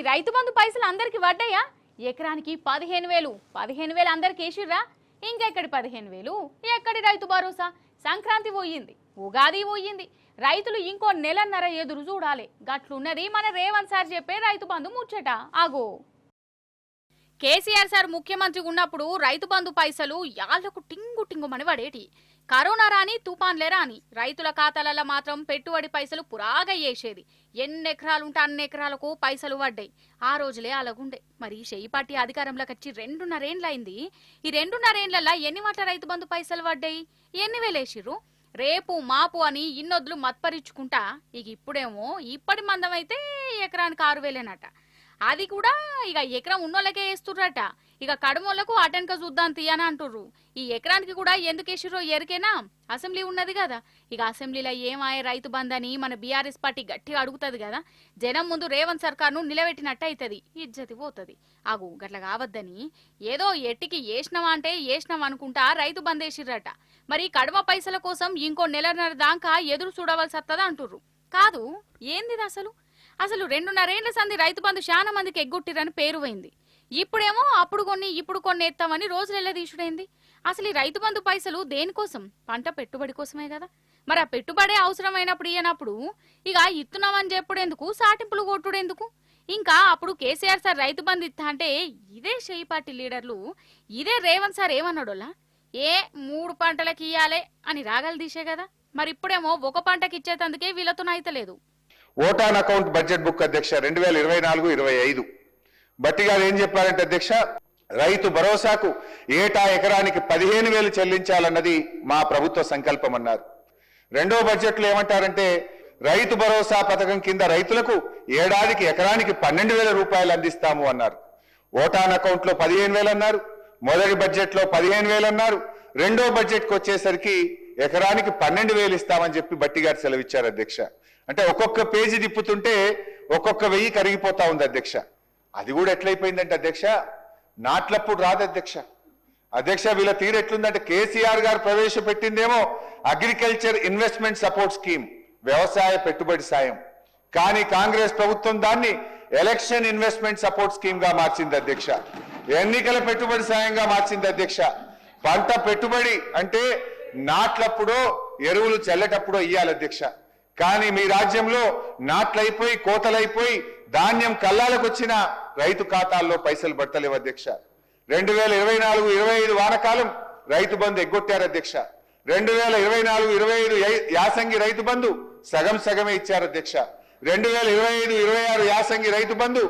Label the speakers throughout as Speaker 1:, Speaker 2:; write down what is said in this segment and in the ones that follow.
Speaker 1: రైతు బంధు పైసలు అందరికి పడ్డాయా? ఎకరానికి 15,000 15,000 అందరికి వేసిర్రా? ఇంకెక్కడి 15,000? ఎక్కడి రైతు భరోసా? సంక్రాంతి పోయింది, ఉగాది పోయింది, రైతులు ఇంకో నెలన్నర ఎదురు చూడాలి. గట్లున్నది మన రేవంత్ సార్ చెప్పే రైతు బంధు ముచ్చట. ఆగో, కేసీఆర్ సార్ ముఖ్యమంత్రి ఉన్నప్పుడు రైతు బంధు పైసలు యాళ్లకు టింగు టింగుమని పడేటి. కరోనా రాని తుపాన్లే రాని రైతుల ఖాతాలలో మాత్రం పెట్టుబడి పైసలు పురాగా వేసేది. ఎన్ని ఎకరాలుంటే అన్ని ఎకరాలకు పైసలు పడ్డాయి. ఆ రోజులే అలాగుండే. మరి షెయి పార్టీ అధికారంలోకి వచ్చి 2.5 ఏండ్లయింది. ఈ 2.5 ఏండ్లలో ఎన్ని మాటల రైతు బంధు పైసలు పడ్డాయి? ఎన్ని వేలేసిర్రు? రేపు మాపు అని ఇన్నొద్దులు మత్పరించుకుంటా ఇక ఇప్పుడేమో ఇప్పటి మందం అయితే ఎకరానికి 6,000నట. అది కూడా ఇక ఎకరం ఉన్నోళ్ళకే వేస్తుర్రట. ఇక కడుమోళ్లకు అటెన్క చూద్దాం తీయని అంటుర్రు. ఈ ఎకరానికి కూడా ఎందుకు వేసిర్రో ఎరికేనా? అసెంబ్లీ ఉన్నది కదా, ఇక అసెంబ్లీలో ఏమాయ రైతు బంధని మన బీఆర్ఎస్ పార్టీ గట్టిగా అడుగుతుంది కదా. జనం ముందు రేవంత్ సర్కార్ను నిలబెట్టినట్టు అవుతుంది, ఇజ్జతి పోతుంది. ఆగు, గట్ల కావద్దని ఏదో ఎట్టికి వేసినావా అంటే వేసినాం అనుకుంటా రైతు బంద్ వేసిర్రట. మరి కడమ పైసల కోసం ఇంకో నెలన్నర దాకా ఎదురు చూడవలసి వస్తుందా అంటుర్రు. కాదు, ఏంది అసలు? 2.5 ఏండ్ల సంది రైతు బంధు చాలా మందికి ఎగ్గొట్టిరని పేరు పోయింది. ఇప్పుడేమో అప్పుడు కొన్ని ఇప్పుడు కొన్ని ఎత్తామని రోజులెల్ల తీసుడైంది. అసలు ఈ రైతు బంధు పైసలు దేనికోసం? పంట పెట్టుబడి కోసమే కదా. మరి ఆ పెట్టుబడే అవసరమైనప్పుడు ఇయ్యనప్పుడు ఇక ఇస్తున్నామని చెప్పుడెందుకు, సాటింపులు కొట్టుడెందుకు? ఇంకా అప్పుడు కేసీఆర్ సార్ రైతు బంధు ఇస్తా అంటే ఇదే షెయి పార్టీ లీడర్లు ఇదే రేవంత్ సార్ ఏమన్నాడోలా, 3 పంటలకు ఇయ్యాలే అని రాగలు తీసే కదా. మరి ఇప్పుడేమో ఒక పంటకి ఇచ్చేతందుకే వీళ్ళతో అయితలేదు.
Speaker 2: ఓటాన్ అకౌంట్ బడ్జెట్ బుక్ అధ్యక్ష 2024-25 బట్టి గారు ఏం చెప్పారంటే అధ్యక్ష, రైతు భరోసాకు ఏటా ఎకరానికి 15,000 చెల్లించాలన్నది మా ప్రభుత్వ సంకల్పం అన్నారు. రెండో బడ్జెట్లో ఏమంటారంటే రైతు భరోసా పథకం కింద రైతులకు ఏడాదికి ఎకరానికి 12,000 రూపాయలు అందిస్తాము అన్నారు. ఓటాన్ అకౌంట్ లో 15,000 అన్నారు. మొదటి బడ్జెట్ లో 15,000 అన్నారు. రెండో బడ్జెట్కి వచ్చేసరికి ఎకరానికి 12,000 ఇస్తామని చెప్పి బట్టి గారు సెలవిచ్చారు అధ్యక్ష. అంటే ఒక్కొక్క పేజీ తిప్పుతుంటే ఒక్కొక్క 1000 కరిగిపోతా ఉంది అధ్యక్ష. అది కూడా ఎట్లయిపోయిందంటే అధ్యక్ష, నాట్లప్పుడు రాదు అధ్యక్ష. అధ్యక్ష, వీళ్ళ తీరు ఎట్లుందంటే కేసీఆర్ గారు ప్రవేశపెట్టిందేమో అగ్రికల్చర్ ఇన్వెస్ట్మెంట్ సపోర్ట్ స్కీమ్, వ్యవసాయ పెట్టుబడి సాయం. కానీ కాంగ్రెస్ ప్రభుత్వం దాన్ని ఎలక్షన్ ఇన్వెస్ట్మెంట్ సపోర్ట్ స్కీమ్ గా మార్చింది అధ్యక్ష. ఎన్నికల పెట్టుబడి సాయంగా మార్చింది అధ్యక్ష. పంట పెట్టుబడి అంటే నాట్లప్పుడో ఎరువులు చల్లేటప్పుడో ఇయ్యాలి అధ్యక్ష. కానీ మీ రాజ్యంలో నాట్లయిపోయి కోతలైపోయి ధాన్యం కల్లాలకు వచ్చిన రైతు ఖాతాల్లో పైసలు పడతలేవు అధ్యక్ష. 2024-25 వానకాలం రైతు బంధు ఎగ్గొట్టారు అధ్యక్ష. 2024-25 యాసంగి రైతు బంధు సగం సగమే ఇచ్చారు అధ్యక్ష. 2025-26 యాసంగి రైతు బంధు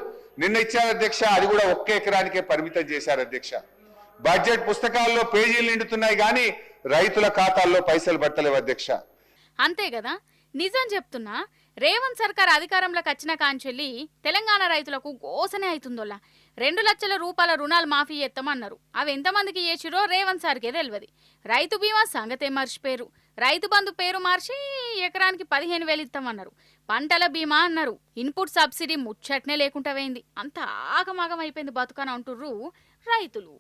Speaker 2: నిన్న ఇచ్చారు అధ్యక్ష. అది కూడా ఒక్క ఎకరానికే పరిమితం చేశారు అధ్యక్ష. బడ్జెట్ పుస్తకాల్లో పేజీలు నిండుతున్నాయి కానీ రైతుల ఖాతాల్లో పైసలు పడతలేవు అధ్యక్ష.
Speaker 1: అంతే కదా, నిజం చెప్తున్నా. రేవంత్ సర్కార్ అధికారంలోకి వచ్చిన కాంచెల్లి తెలంగాణ రైతులకు గోసనే అవుతుందోలా. 2 లక్షల రూపాయల రుణాలు మాఫీ చేస్తామన్నారు. అవి ఎంతమందికి చేసిరో రేవంత్ సార్కే తెలియదు. రైతు బీమా సంగతే మర్చిపోయారు. రైతు బంధు పేరు మార్చి ఎకరానికి 15,000 ఇస్తామన్నారు. పంటల బీమా అన్నారు. ఇన్పుట్ సబ్సిడీ ముచ్చట్నే లేకుండా పోయింది. అంత ఆగమాగం అయిపోయింది బతుకని అంటుర్రు రైతులు.